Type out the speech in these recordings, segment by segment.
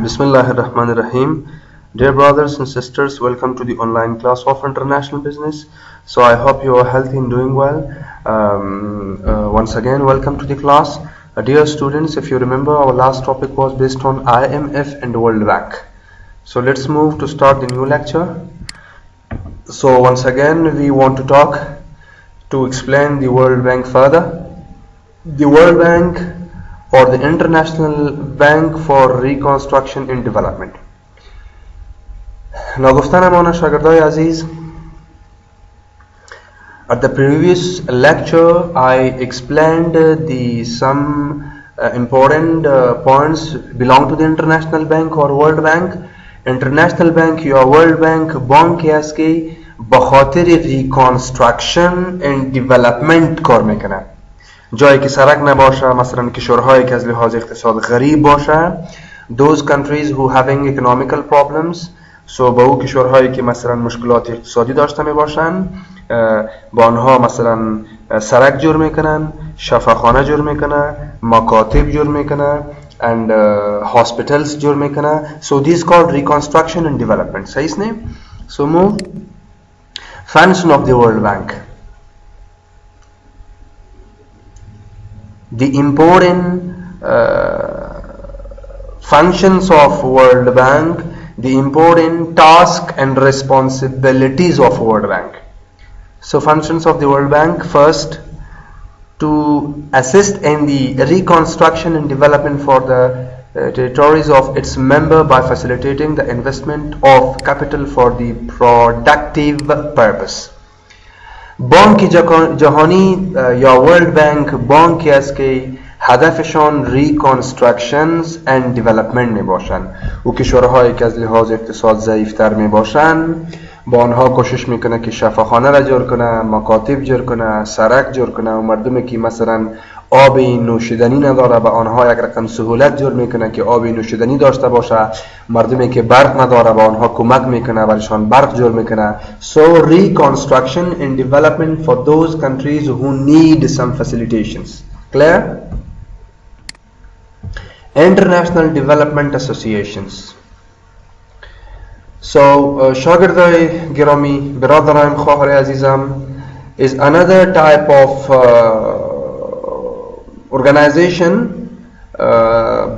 Bismillahirrahmanirrahim. Dear brothers and sisters, welcome to the online class of international business. So I hope you are healthy and doing well. Once again, welcome to the class. Dear students, if you remember, our last topic was based on IMF and World Bank. So let's move to start the new lecture. So once again, we want to talk to explain the World Bank further. The World Bank or the International Bank for Reconstruction and Development. ناگفتن مانا شاگردای عزیز. At the previous lecture I explained some important points belong to the International Bank or World Bank. International Bank یا World Bank بانکی است که بخاطر reconstruction and development کار میکنه. جایی که سرک نباشه، مثلا کشورهایی که از لحاظ اقتصاد غریب باشه، those countries who having economical problems، با او کشورهایی که مثلا مشکلات اقتصادی داشته می باشن با آنها مثلا سرک جور میکنن، شفاخانه جور میکنن، مکاتب جور میکنن and hospitals جور میکنن. So this called reconstruction and development. صحیح است نه؟ So move. Function of the World Bank. The important functions of World Bank, the important tasks and responsibilities of World Bank. So functions of the World Bank: first, to assist in the reconstruction and development for the territories of its member by facilitating the investment of capital for the productive purpose. بانک جهانی یا ورلد بانک بانکی است که هدفشان ریکانسترکشنز اند دیولپمنت می باشن. و کشورهایی که از لحاظ اقتصاد ضعیفتر می باشن با آنها کوشش میکنه که شفاخانه را جور کنه، مکاتب جور کنه، سرک جور کنه و مردمی که مثلا آب نوشیدنی نداره با آنها یک رقم سهولت جور میکنه که آب نوشیدنی داشته باشه. مردمی که برق نداره با آنها کمک میکنه، برایشان برق جور میکنه. So reconstruction and development for those countries who need some facilitations. Clear? International development associations. So شاگردای گرامی، برادرایم، خواهر عزیزم، is another type of organization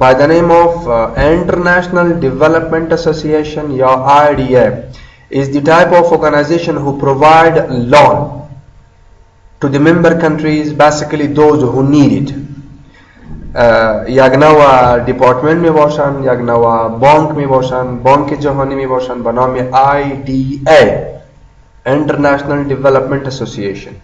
by the name of International Development Association या IDA is the type of organization who provide loan to the member countries, basically those who need it. یک نوع دیپارتمنت می باشن، یک نوع بانک می باشن، بانک جهانی می باشن به نام IDA International Development Association.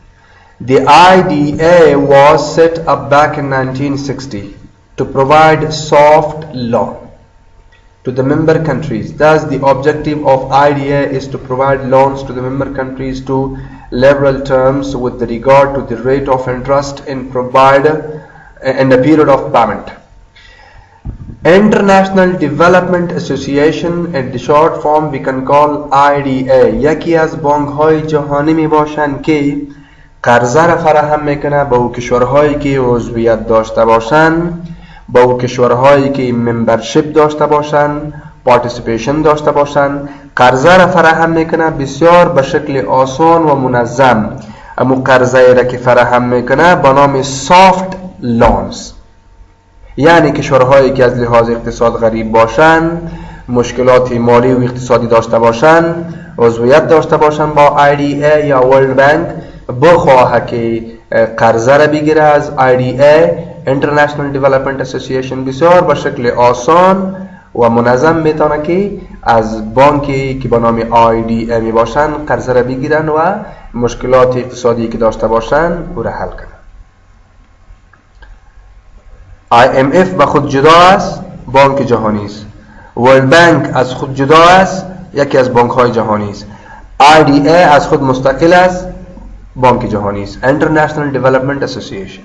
The IDA was set up back in 1960 to provide soft loan to the member countries. Thus the objective of IDA is to provide loans to the member countries to liberal terms with regard to the rate of interest and provide in the period of payment. International Development Association, in the short form we can call IDA. یکی از بانک‌های جهانی می باشند که قرضه را فراهم میکنه به او کشورهایی که عضویت داشته باشند، به او کشورهایی که ممبرشپ داشته باشند، پارتیسیپیشن داشته باشند. قرضه را فراهم میکنه بسیار به شکل آسان و منظم. اما قرضه را که فراهم میکنه به نام soft loans، یعنی کشورهایی که از لحاظ اقتصاد غریب باشند، مشکلات مالی و اقتصادی داشته باشند، عضویت داشته باشند با IDA یا World Bank، بخواه که قرضه را بگیره از IDA International Development Association، بسیار به شکل آسان و منظم میتونه که از بانکی که با نام IDA می باشن قرضه را بگیرن و مشکلات اقتصادی که داشته باشن او را حل کنن. IMF به خود جدا است، بانک جهانی است. World Bank از خود جدا است، یکی از بانک های جهانی است. IDA از خود مستقل است، بانک جهانی است. International Development Association.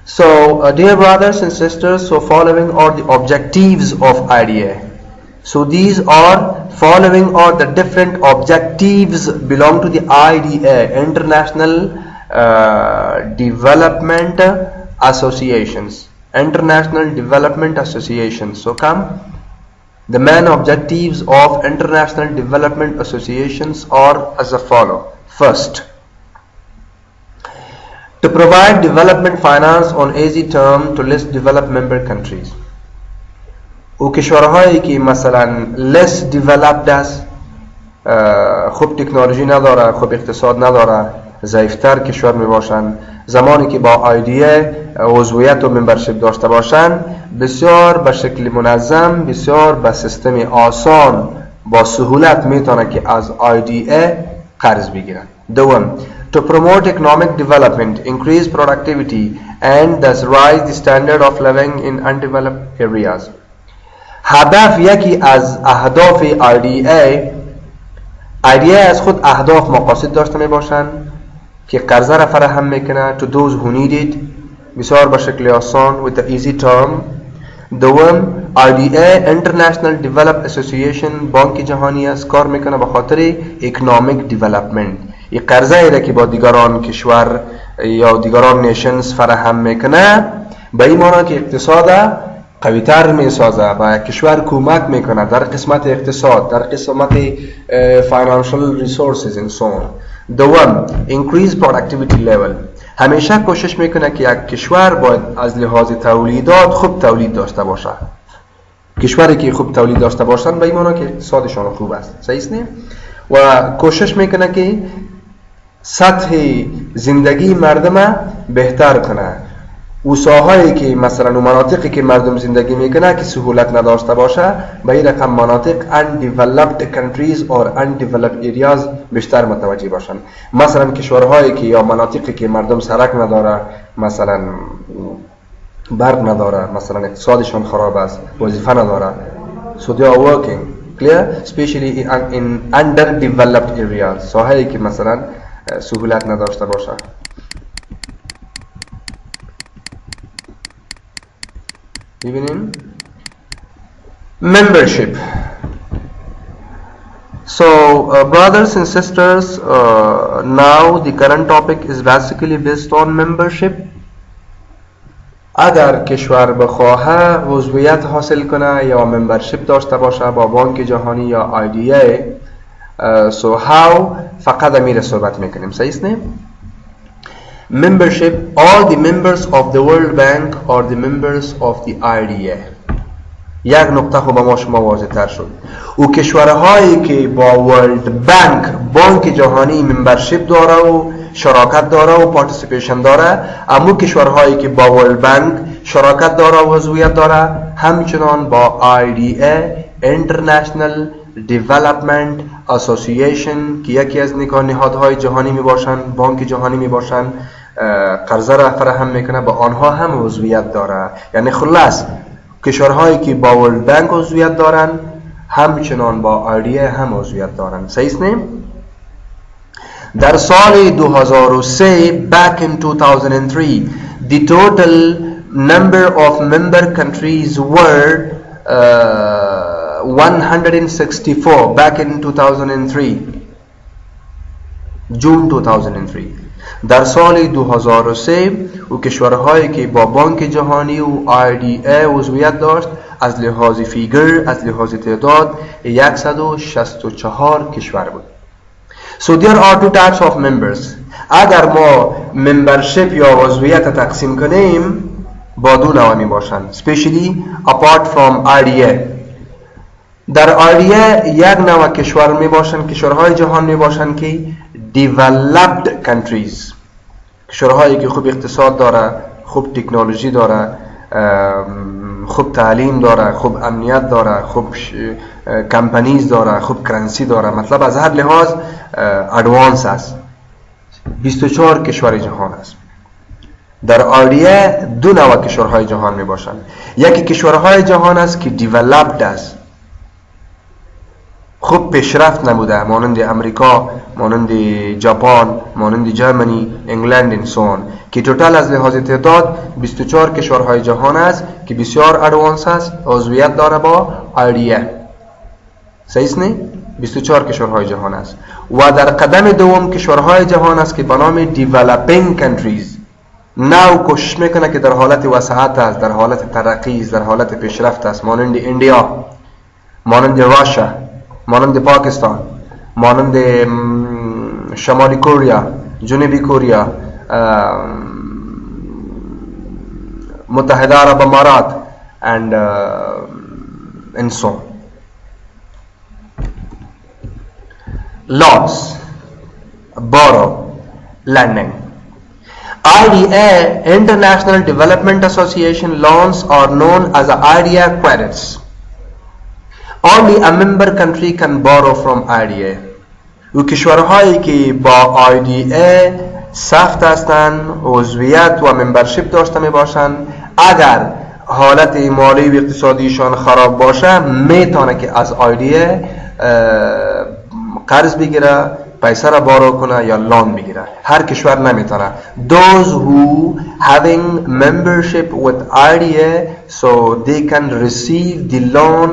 So dear brothers and sisters, so following are the objectives of IDA. So these are following are the different objectives belong to the IDA, International Development Associations. International Development Association. So come, the main objectives of international development associations are as follow. First, to provide development finance on easy term to less developed member countries. و کشورهایی که مثلا less developed است، خوب تکنولوژی نداره، خوب اقتصاد نداره، ضعیفتر کشور می باشند، زمانی که با IDA عضویت و ممبرشپ داشته باشند، بسیار به شکل منظم، بسیار به سیستم آسان با سهولت میتونه که از IDA قرض بگیرن. دوم، to promote economic development, increase productivity and thus rise the standard of living in undeveloped areas. هدف یکی از اهداف IDA از خود اهداف مقاصد داشته می باشند که قرضه را فراهم میکنه to those who need it بسیار به شکل آسان with the easy term. دوم، IDA International Development Association بانک جهانی است، کار میکنه به خاطر economic development. این قرضه ای را که با دیگران کشور یا دیگران نیشنز فراهم میکنه به این معنی که اقتصاد قویتر میسازه، با کشور کمک میکنه در قسمت اقتصاد، در قسمت financial resources and so on. دوم، increase productivity level. همیشه کوشش میکنه که یک کشور باید از لحاظ تولیدات خوب تولید داشته باشه. کشوری که خوب تولید داشته باشن به این معنی که اقتصادشان خوب است. صحیح است نه؟ و کوشش میکنه که سطح زندگی مردم بهتر کنه. و ساحایی که مثلا و مناطقی که مردم زندگی میکنه که سهولت نداشته باشه به این رقم مناطق undeveloped countries or undeveloped areas بیشتر متوجه باشن. مثلا کشورهایی که یا مناطقی که مردم سرک نداره، مثلا برق نداره، مثلا اقتصادشان خراب است، وظیفه نداره. So they are working clear especially in underdeveloped areas، ساحایی که مثلا سهولت نداشته باشه. Evening. Membership. So brothers and sisters, now the current topic is basically based on membership. اگر کشور بخواهد عضویت حاصل کنه یا ممبرشپ داشته باشه با بانک جهانی یا IDA، so how فقط امیر صحبت میکنیم. صحیح است نه؟ Membership, all the members of the World Bank are the members of the IDA. یک نقطه خوب ما شما واضح تر شد. و کشورهایی که با ورلد بانک، بانک جهانی ممبرشپ داره و شراکت داره و پارتیسیپیشن داره، اما کشورهایی که با ورلد بانک شراکت داره و عضویت داره همچنان با IDA International Development Association که یکی از نهادهای جهانی می باشند، بانک جهانی می باشند، قرضه را فراهم میکنه، با آنها هم عضویت داره. یعنی خلاص کشورهایی که با ورلد بانک عضویت دارن همچنان با IDA هم عضویت دارن. صحیح است نه؟ در سال 2003 back in 2003 the total number of member countries were 164 back in 2003 June 2003. در سال 2003 و کشورهایی که با بانک جهانی و IDA عضویت داشت از لحاظ فیگر، از لحاظ تعداد 164 کشور بود. So there are two types of members. اگر ما ممبرشپ یا عضویت تقسیم کنیم با دو نوع می باشند. Especially apart from IDA. در IDA یک نوع کشور می باشند، کشورهای جهان می باشند که developed countries، کشورهایی که خوب اقتصاد داره، خوب تکنولوژی داره، خوب تعلیم داره، خوب امنیت داره، خوب کمپانیز داره، خوب کرنسی داره، مطلب از هر لحاظ ادوانس است. 24 کشور جهان است. در IDA دو نوع کشورهای جهان می باشند. یکی کشورهای جهان است که developed است، خوب پیشرفت نموده، مانند امریکا، مانند ژاپن، مانند جرمنی، انگلند و سون، که توتال از لحاظ تعداد 24 کشورهای جهان است که بسیار ادوانس است، عضویت داره با IDA. صحیح است نه؟ 24 کشورهای جهان است. و در قدم دوم کشورهای جهان است که به نام developing countries. نو کوشش میکنه که در حالت وسعت است، در حالت ترقی است، در حالت پیشرفت است، مانند اندیا، مانند روسیه، مانند پاکستان، مانند شمالی کره، جنوبی کره، متحده عرب امارات and so on. Loans, borrow, lending. IDA, International Development Association loans are known as IDA credits. Only a member country can borrow from IDA. و کشورهایی که با IDA ثبت هستند، عضویت و ممبرشیپ داشته می باشند، اگر حالت مالی و اقتصادیشان خراب باشه میتونه که از IDA قرض بگیره، پیسه را بارو کنه یا لون بگیره. هر کشور نمیتونه. Those who having membership with IDA so they can receive the loan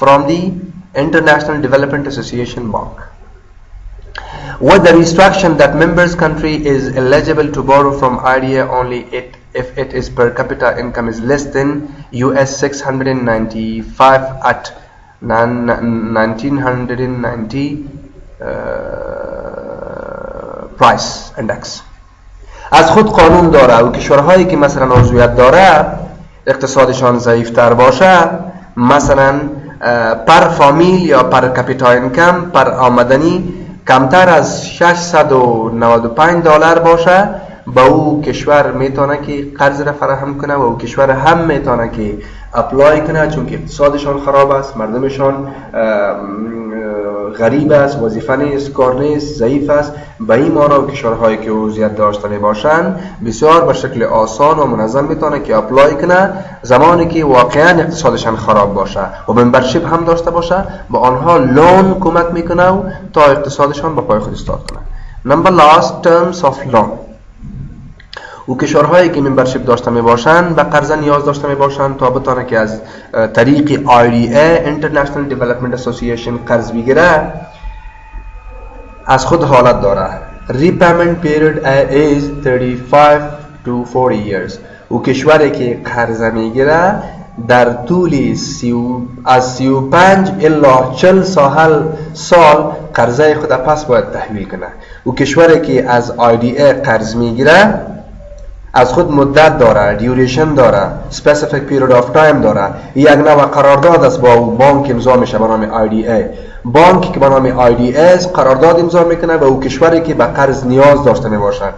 from the International Development Association Bank. With the restriction that members country is eligible to borrow from IDA only if it is per capita income is less than US 695 at 1990 price index. از خود قانون داره و کشورهایی که مثلا عضویت داره اقتصادشان ضعیفتر باشه، مثلا پر فامیل یا پر کپیتا اینکم، پر آمدنی کمتر از $695 باشه، با او کشور میتونه که قرض را فراهم کنه و او کشور هم میتونه که اپلای کنه، چون که اقتصادشان خراب است، مردمشان غریب است، وظیفه نیست، کار نیست، ضعیف است. به این مانا و کشورهایی که عضویت داشته می باشند بسیار به شکل آسان و منظم میتونه که اپلای کنه زمانی که واقعا اقتصادشان خراب باشه و ممبرشیپ هم داشته باشه، با آنها لون کمک میکنه و تا اقتصادشان به پای خود استاد کنه. Number last terms of loan. و کشورهایی که ممبرشیپ داشته می باشند به قرض نیاز داشته می باشند تا بتونه که از طریق IDA International Development Association قرض بگیره، از خود حالت داره. Repayment period is 35 to 40 years. و کشوری که قرض میگیره در طول از 35 الا 40 سال قرضه خود پس باید تحویل کنه. و کشوری که از IDA قرض میگیره از خود مدت داره، دیوریشن داره، specific period of time داره. یک نوع قرارداد است با بانک امضا میشه به نام IDA. بانکی که به نام IDA است قرارداد امضا میکنه و او کشوری که به قرض نیاز داشته میباشد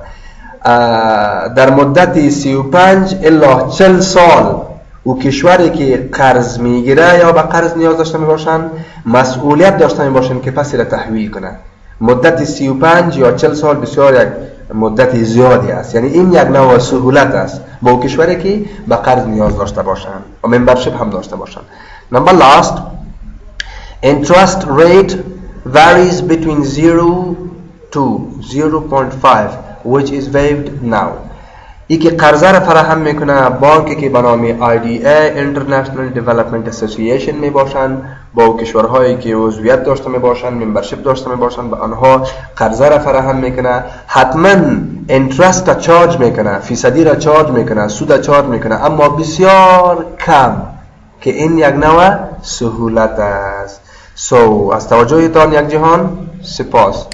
در مدت 35 الا 40 سال او کشوری که قرض میگیره یا به قرض نیاز داشته میباشند مسئولیت داشته میباشند که پس را تحویل کنه. مدت 35 یا 40 سال بسیار یک مدت زیادی است، یعنی این یک نوع سهولت است با کشوری که به قرض نیاز داشته باشند و ممبرشیپ هم داشته باشند. Number last, interest rate varies between 0 to 0.5 which is waived now. ای که قرضه را فراهم میکنه بانکی که به نام IDA International Development Association می باشند، با کشورهایی که عضویت داشته می باشند، ممبرشیپ داشته می باشند، به آنها قرضه را فراهم میکنه. حتما انترست را چارج میکنه، فیصدی را چارج میکنه، سود را چارج میکنه، اما بسیار کم، که این یک نوع سهولت است. از توجهتان یک جهان سپاس.